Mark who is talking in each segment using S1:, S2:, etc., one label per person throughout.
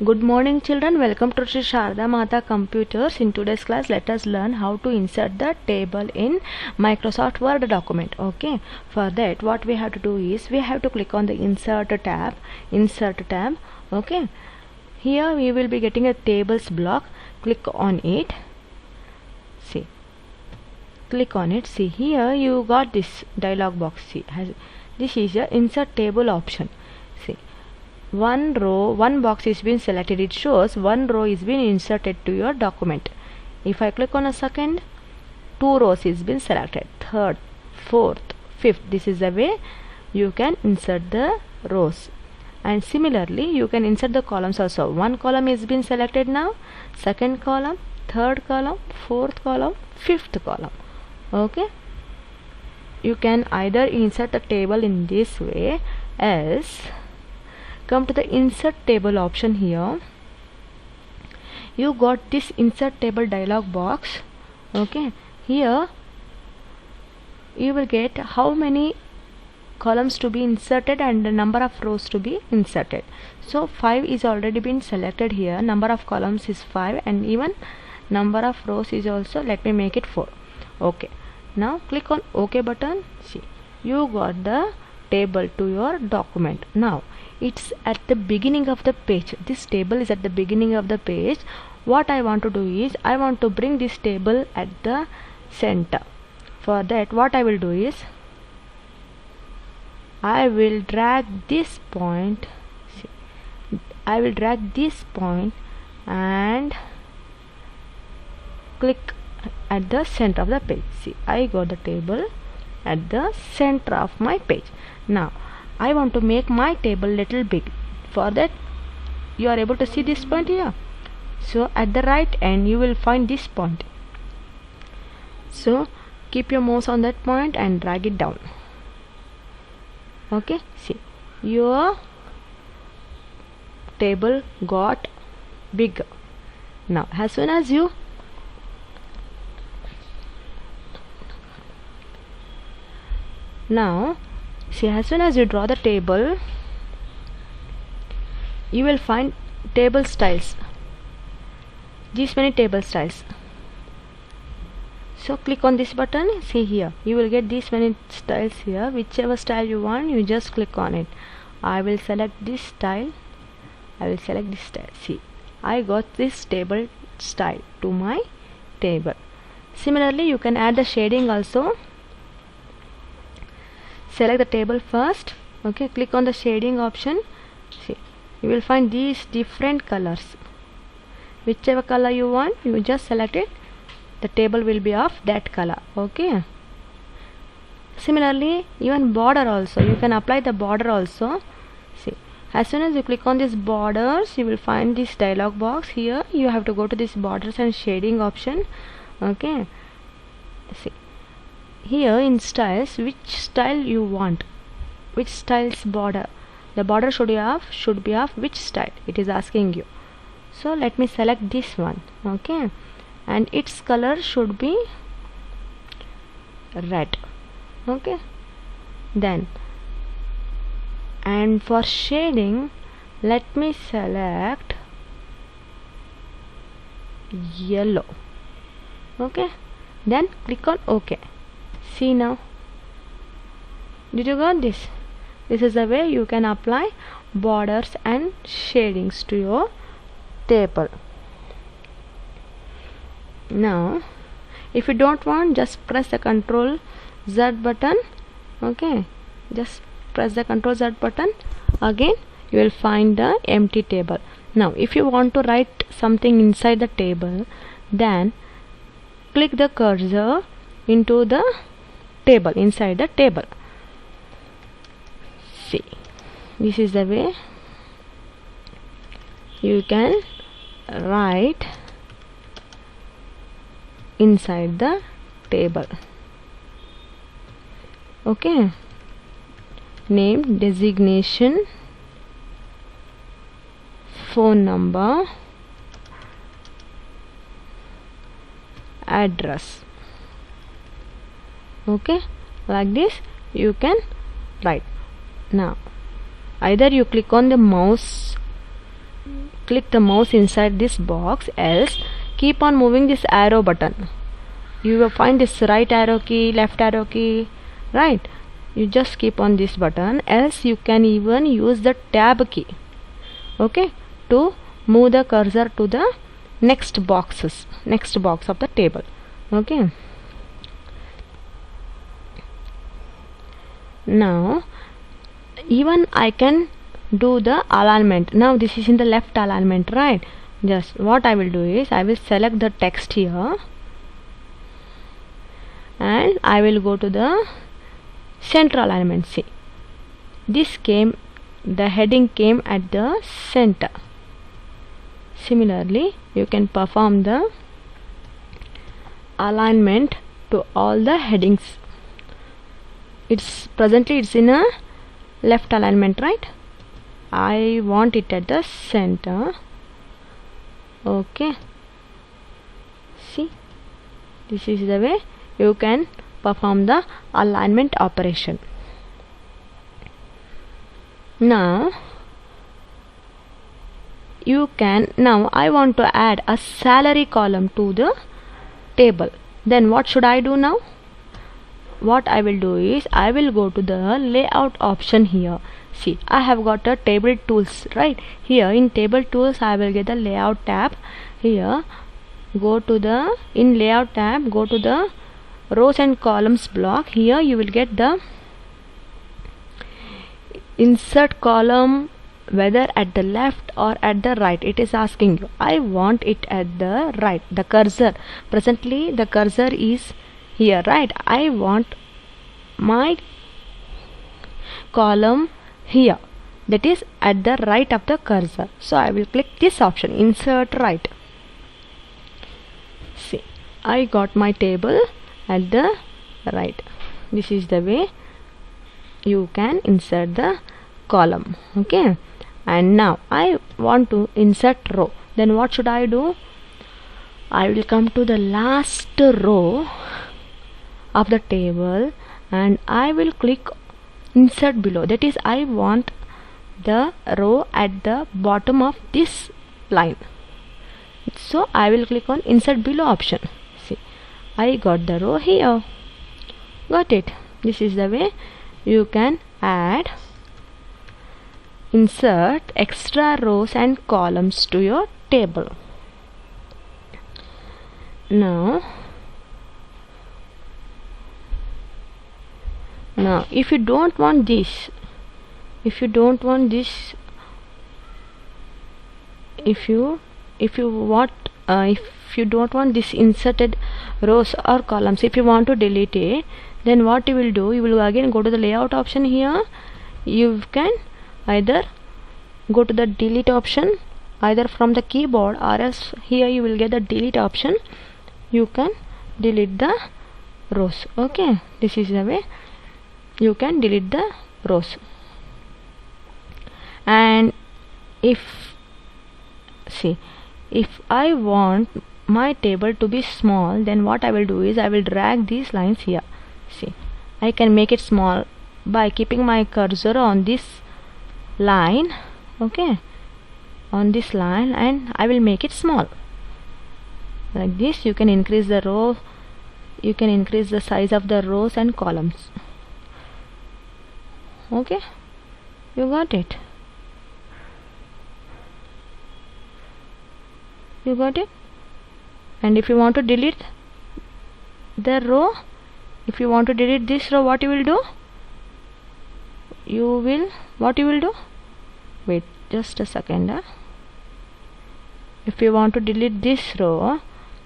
S1: Good morning children, welcome to Sri Sharda Mata Computers. In today's class, let us learn how to insert the table in Microsoft Word document. Okay, for that what we have to do is we have to click on the insert tab. Okay, here we will be getting a tables block. Click on it. See, click on it. See, here you got this dialog box. See, this is a insert table option. See, one row, one box is been selected. It shows one row is been inserted to your document. If I click on a second, two rows is been selected. Third, fourth, fifth. This is the way you can insert the rows. And similarly, you can insert the columns also. One column is been selected now. Second column, third column, fourth column, fifth column. Okay. You can either insert the table in this way, as come to the insert table option. Here you got this insert table dialog box. Okay, here you will get how many columns to be inserted and the number of rows to be inserted. So 5 is already been selected here. Number of columns is 5 and even number of rows is also, let me make it 4. Okay, now click on OK button. See, you got the table to your document. Now it's at the beginning of the page. This table is at the beginning of the page. What I want to do is I want to bring this table at the center. For that what I will do is I will drag this point. See, I will drag this point and click at the center of the page. See, I got the table at the center of my page. Now I want to make my table little big. For that you are able to see this point here. So at the right end you will find this point. So keep your mouse on that point and drag it down. Okay, see, your table got bigger. Now as soon as you see, as soon as you draw the table, you will find table styles. These many table styles. So click on this button. See, here you will get these many styles here. Whichever style you want, you just click on it. I will select this style. See, I got this table style to my table. Similarly, you can add the shading also. Select the table first. Okay, click on the shading option. See, you will find these different colors. Whichever color you want, you just select it. The table will be of that color. Okay, similarly even border also, you can apply the border also. See, as soon as you click on these borders, you will find this dialog box. Here you have to go to this borders and shading option. Okay, see, here in styles, which style you want, which styles border, the border should be of which style it is asking you. So let me select this one. Okay, and its color should be red. Okay, then, and for shading, let me select yellow. Okay, then click on OK. See, now did you got this? This is the way you can apply borders and shadings to your table. Now if you don't want, just press the Ctrl Z button. Okay, just press the Ctrl Z button. Again you will find the empty table. Now if you want to write something inside the table, then click the cursor into the table, inside the table. See, this is the way you can write inside the table. Okay, name, designation, phone number, address. Okay, like this you can write. Now either you click on the mouse click the mouse inside this box, else keep on moving this arrow button. You will find this right arrow key, left arrow key, right? You just keep on this button, else you can even use the tab key, okay, to move the cursor to the next box of the table, okay. Now even I can do the alignment. Now this is in the left alignment, right? Just what I will do is I will select the text here and I will go to the center alignment. See, this came, the heading came at the center. Similarly, you can perform the alignment to all the headings. It's presently it's in a left alignment, right? I want it at the center, okay. See, this is the way you can perform the alignment operation. Now you can, now I want to add a salary column to the table. Then what should I do now? What I will do is I will go to the layout option here. See, I have got a table tools, right? Here in table tools I will get the layout tab. Here go to the, in layout tab, go to the rows and columns block. Here you will get the insert column, whether at the left or at the right. It is asking you. I want it at the right. The cursor, presently the cursor is here, right? I want my column here, that is at the right of the cursor. So I will click this option, insert right. See, I got my table at the right. This is the way you can insert the column, okay. And now I want to insert row. Then what should I do? I will come to the last row of the table and I will click insert below. That is, I want the row at the bottom of this line. So I will click on insert below option. See, I got the row here. Got it? This is the way you can add, insert extra rows and columns to your table. Now if you don't want this, if you don't want this, if you don't want this inserted rows or columns, if you want to delete it, then what you will do, you will again go to the layout option here. You can either go to the delete option either from the keyboard, or else here you will get the delete option. You can delete the rows, okay. This is the way you can delete the rows. And if I want my table to be small, then what I will do is I will drag these lines here. See, I can make it small by keeping my cursor on this line, okay, on this line, and I will make it small like this. You can increase the row, you can increase the size of the rows and columns, okay. You got it? You got it? And if you want to delete the row, if you want to delete this row, what you will do? What you will do? Wait just a second. If you want to delete this row,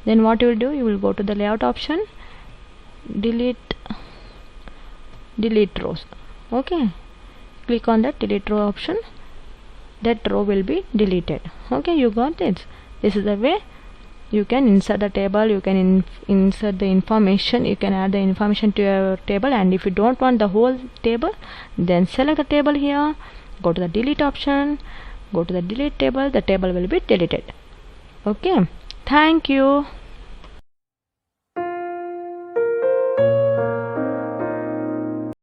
S1: then what you will do? You will go to the layout option, delete rows, okay. Click on that delete row option. That row will be deleted, okay. You got it? This is the way you can insert the table. You can insert the information, you can add the information to your table. And if you don't want the whole table, then select the table here, go to the delete option, go to the delete table. The table will be deleted, okay. Thank you.